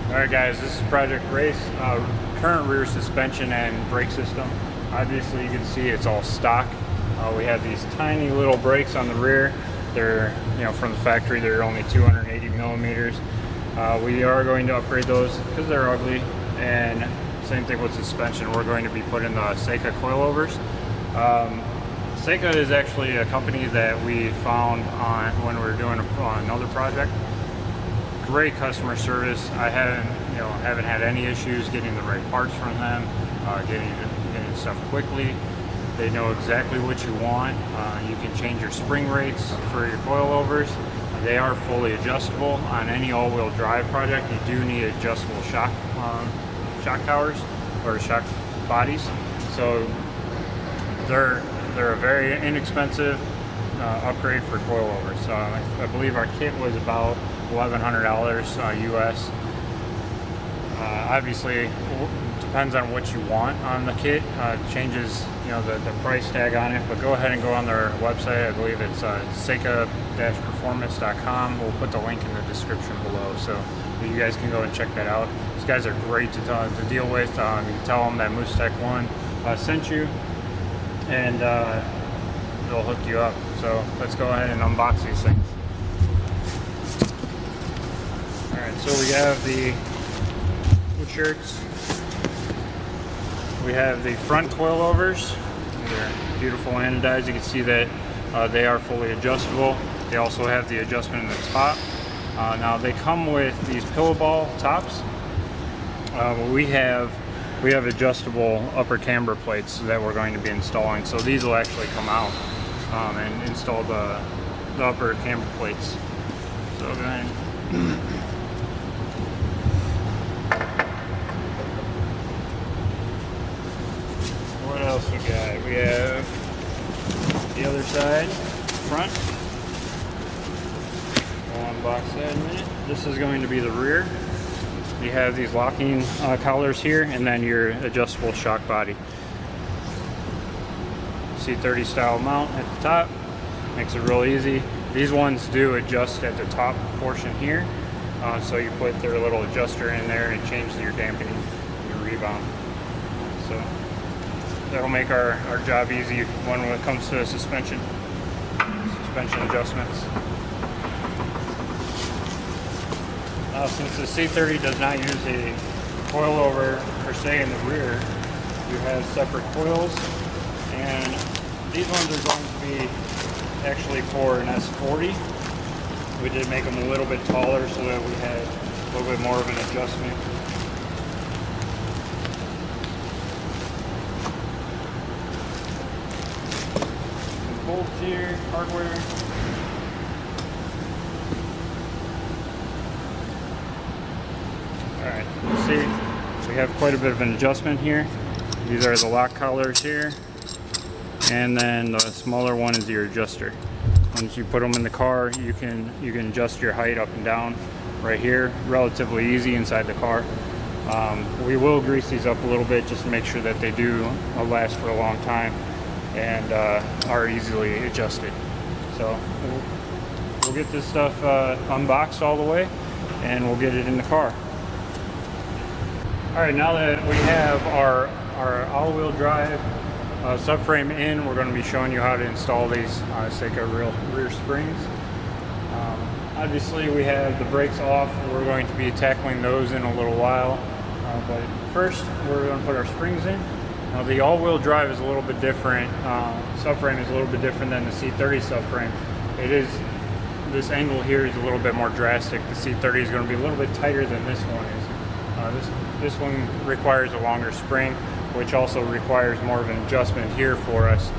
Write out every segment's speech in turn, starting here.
Alright guys, this is Project Wraith, current rear suspension and brake system. Obviously you can see it's all stock. We have these tiny little brakes on the rear. They're, from the factory, they're only 280 millimeters. We are going to upgrade those because they're ugly, and same thing with suspension. We're going to be putting the Ceika coilovers. Ceika is actually a company that we found when we were doing another project. Great customer service. I haven't had any issues getting the right parts from them, getting stuff quickly. They know exactly what you want. You can change your spring rates for your coilovers. They are fully adjustable. On any all-wheel drive project, you do need adjustable shock towers or shock bodies. So they're a very inexpensive upgrade for coilovers. I believe our kit was about $1,100 US. Obviously, depends on what you want on the kit. Changes, the price tag on it. But go ahead and go on their website. I believe it's Ceika-performance.com. We'll put the link in the description below, so you guys can go and check that out. These guys are great to deal with. You can tell them that MooseTech 1 sent you, and they'll hook you up. So let's go ahead and unbox these things. Alright, so we have the wood shirts. We have the front coilovers. They're beautiful anodized. You can see that they are fully adjustable. They also have the adjustment in the top. Now they come with these pillow ball tops. We have adjustable upper camber plates that we're going to be installing. So these will actually come out and install the upper camber plates. So go ahead. What else we got? We have the other side, front. We'll unbox that in a minute. This is going to be the rear. You have these locking collars here, and then your adjustable shock body. C30 style mount at the top. Makes it real easy. These ones do adjust at the top portion here. So you put their little adjuster in there and it changes your dampening, your rebound. So that'll make our job easy when it comes to suspension adjustments. Now, since the C30 does not use a coilover per se in the rear, you have separate coils, and these ones are going to be actually for an S40. We did make them a little bit taller so that we had a little bit more of an adjustment. Bolts here, hardware. Alright, you see we have quite a bit of an adjustment here. These are the lock collars here, and then the smaller one is your adjuster. Once you put them in the car, you can adjust your height up and down right here, relatively easy inside the car. We will grease these up a little bit just to make sure that they do last for a long time and are easily adjusted. So we'll get this stuff unboxed all the way, and we'll get it in the car. All right, now that we have our all-wheel drive subframe in, we're going to be showing you how to install these Ceika rear springs. Obviously we have the brakes off. We're going to be tackling those in a little while, but first we're going to put our springs in. Now the all-wheel drive is a little bit different. Subframe is a little bit different than the C30 subframe. This angle here is a little bit more drastic. The C30 is going to be a little bit tighter than this one is. This one requires a longer spring, which also requires more of an adjustment here for us.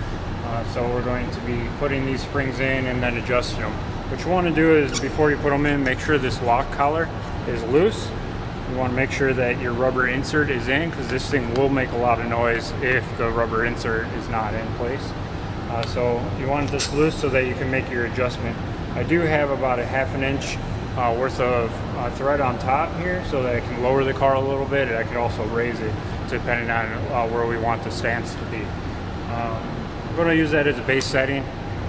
So we're going to be putting these springs in and then adjusting them. What you want to do is, before you put them in, make sure this lock collar is loose. You want to make sure that your rubber insert is in, because this thing will make a lot of noise if the rubber insert is not in place. So you want this loose so that you can make your adjustment. I do have about a ½ inch worth of thread on top here, so that I can lower the car a little bit, and I can also raise it depending on where we want the stance to be. I'm going to use that as a base setting.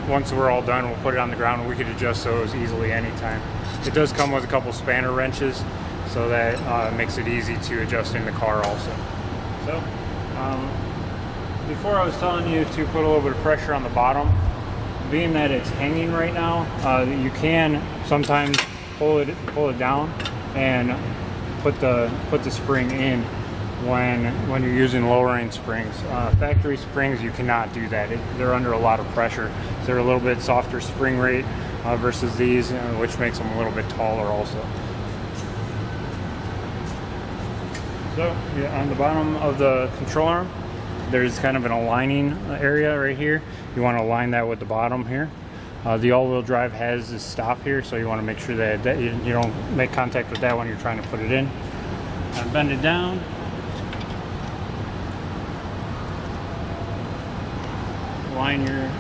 Once we're all done, we'll put it on the ground and we can adjust those easily anytime. It does come with a couple spanner wrenches, so that makes it easy to adjust in the car also. So before I was telling you to put a little bit of pressure on the bottom, being that it's hanging right now, you can sometimes pull it down and put the spring in when you're using lowering springs. Factory springs, you cannot do that. They're under a lot of pressure. So they're a little bit softer spring rate versus these, which makes them a little bit taller also. So yeah, on the bottom of the control arm, there's kind of an aligning area right here. You want to align that with the bottom here. The all-wheel drive has this stop here, so you want to make sure that you don't make contact with that when you're trying to put it in. And bend it down. Align your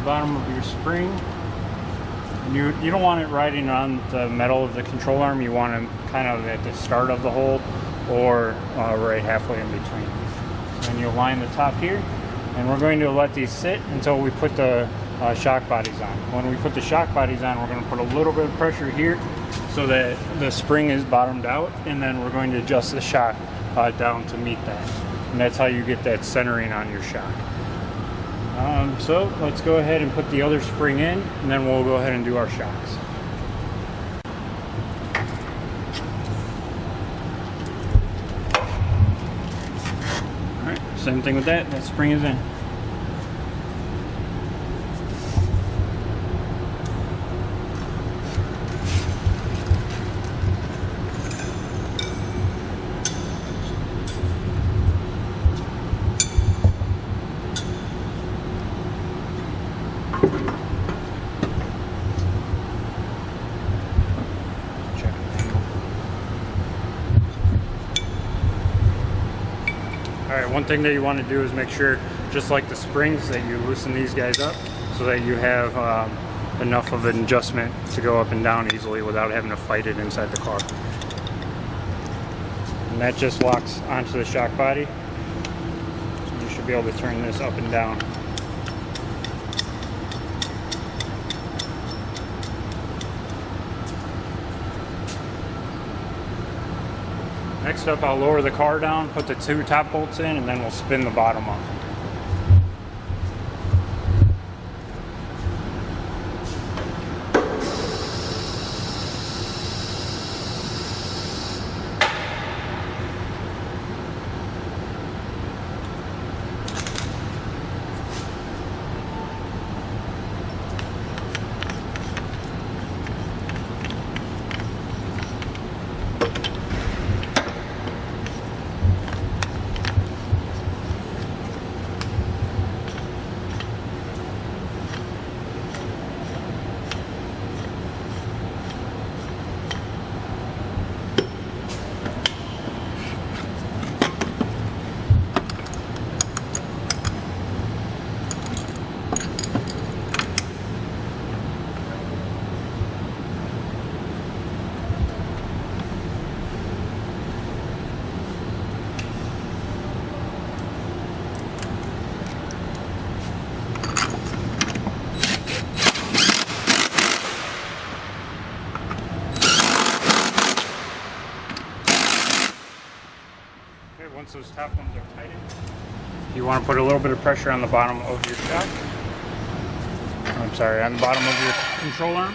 bottom of your spring. And you don't want it riding on the metal of the control arm. You want it kind of at the start of the hole or right halfway in between. And you align the top here, and we're going to let these sit until we put the shock bodies on. When we put the shock bodies on, we're going to put a little bit of pressure here so that the spring is bottomed out, and then we're going to adjust the shock down to meet that. And that's how you get that centering on your shock. So let's go ahead and put the other spring in, and then we'll go ahead and do our shocks. Alright, same thing with that spring is in. Alright, one thing that you want to do is make sure, just like the springs, that you loosen these guys up so that you have enough of an adjustment to go up and down easily without having to fight it inside the car. And that just locks onto the shock body. You should be able to turn this up and down. Next up, I'll lower the car down, put the two top bolts in, and then we'll spin the bottom up. Once those top ones are tightened, you want to put a little bit of pressure on the bottom of your shock. I'm sorry, on the bottom of your control arm.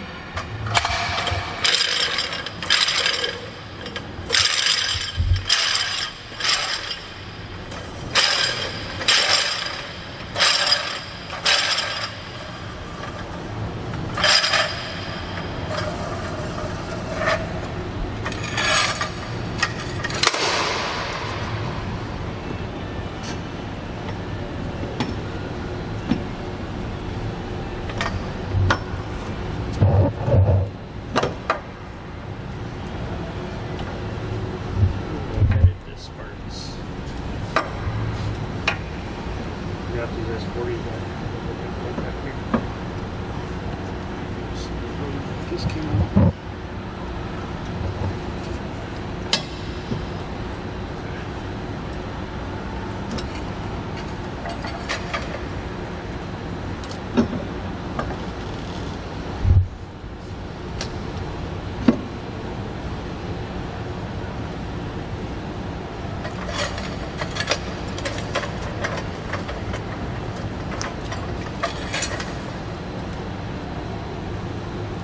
Just came out.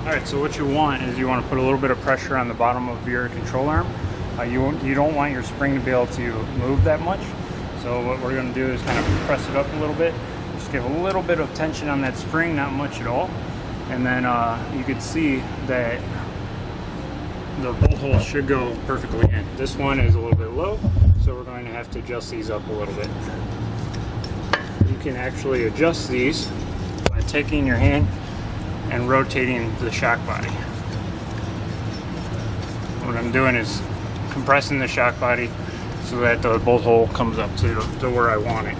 Alright, so what you want is you want to put a little bit of pressure on the bottom of your control arm. You don't want your spring to be able to move that much. So what we're going to do is kind of press it up a little bit. Just give a little bit of tension on that spring, not much at all. And then you can see that the bolt hole should go perfectly in. This one is a little bit low, so we're going to have to adjust these up a little bit. You can actually adjust these by taking your hand and rotating the shock body. What I'm doing is compressing the shock body so that the bolt hole comes up to where I want it.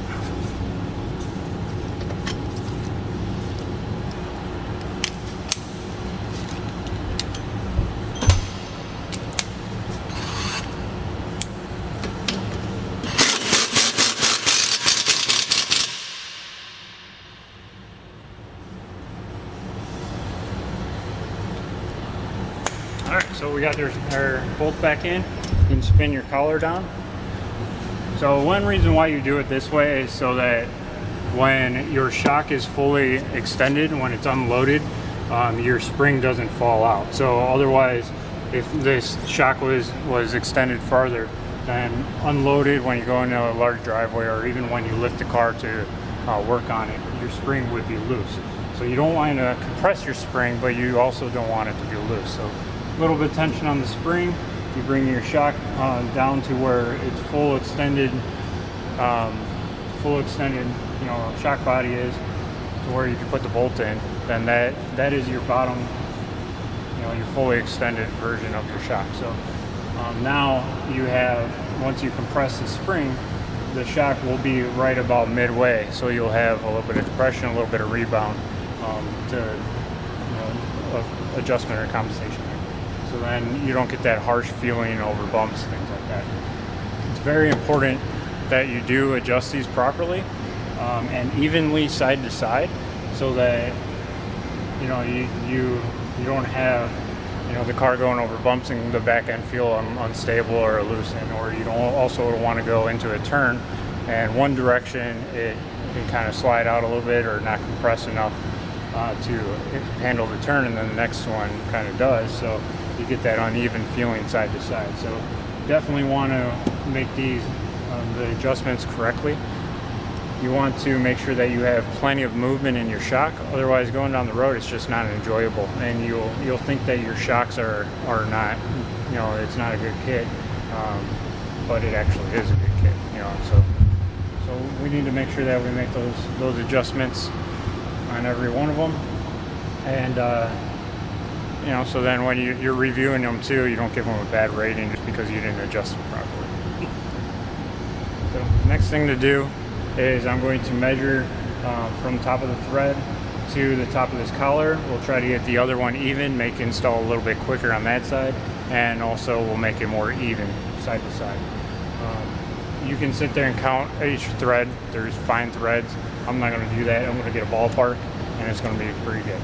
Alright, so we got our bolt back in. You can spin your collar down. So one reason why you do it this way is so that when your shock is fully extended, when it's unloaded, your spring doesn't fall out. So otherwise, if this shock was extended farther, then unloaded when you go into a large driveway, or even when you lift the car to work on it, your spring would be loose. So you don't want to compress your spring, but you also don't want it to be loose. So a little bit of tension on the spring. You bring your shock down to where it's full extended, shock body is, to where you can put the bolt in. Then that is your bottom, your fully extended version of your shock. So now you have, once you compress the spring, the shock will be right about midway. So you'll have a little bit of compression, a little bit of rebound adjustment or compensation. So then you don't get that harsh feeling over bumps, things like that. It's very important that you do adjust these properly and evenly side to side, so that you don't have the car going over bumps and the back end feel unstable or loose, or you don't also want to go into a turn and one direction it can kind of slide out a little bit or not compress enough to handle the turn, and then the next one kind of does. So you get that uneven feeling side to side. So definitely want to make these the adjustments correctly. You want to make sure that you have plenty of movement in your shock. Otherwise, going down the road, it's just not enjoyable, and you'll think that your shocks are not, it's not a good kit, but it actually is a good kit. So we need to make sure that we make those adjustments on every one of them, and so then when you're reviewing them too, you don't give them a bad rating just because you didn't adjust them properly. So next thing to do is I'm going to measure from the top of the thread to the top of this collar. We'll try to get the other one even, make install a little bit quicker on that side, and also we'll make it more even side to side. You can sit there and count each thread. There's fine threads. I'm not going to do that. I'm going to get a ballpark, and it's going to be pretty good.